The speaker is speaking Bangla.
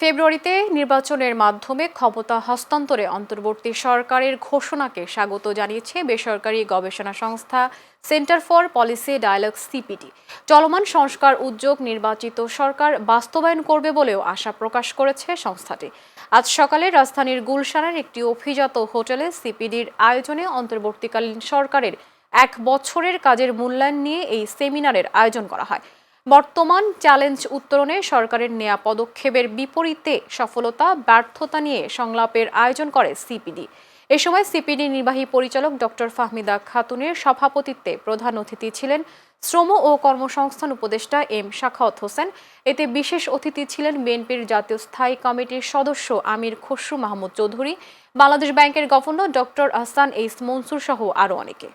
ফেব্রুয়ারিতে নির্বাচনের মাধ্যমে ক্ষমতা হস্তান্তরে অন্তর্বর্তী সরকারের ঘোষণাকে স্বাগত জানিয়েছে বেসরকারি গবেষণা সংস্থা Centre for Policy Dialogue CPD. চলমান সংস্কার উদ্যোগ নির্বাচিত সরকার বাস্তবায়ন করবে বলেও আশা প্রকাশ করেছে সংস্থাটি। আজ সকালে রাজধানীর গুলশানের একটি অভিজাত হোটেলে সিপিডির আয়োজনে অন্তর্বর্তীকালীন সরকারের 1 বছরের কাজের মূল্যায়ন নিয়ে এই সেমিনারের আয়োজন করা হয়। বর্তমান চ্যালেঞ্জ উত্তরণে সরকারের নেয়া পদক্ষেপের বিপরীতে সফলতা ব্যর্থতা নিয়ে সংলাপের আয়োজন করে সিপিডি। এ সময় সিপিডি নির্বাহী পরিচালক ডক্টর ফাহমিদা খাতুনের সভাপতিত্বে প্রধান অতিথি ছিলেন শ্রম ও কর্মসংস্থান উপদেষ্টা এম সাখাওয়াত হোসেন। এতে বিশেষ অতিথি ছিলেন বিএনপির জাতীয় স্থায়ী কমিটির সদস্য আমির খসরু মাহমুদ চৌধুরী, বাংলাদেশ ব্যাংকের গভর্নর ডক্টর আহসান এইস মনসুর সহ আরও অনেকে।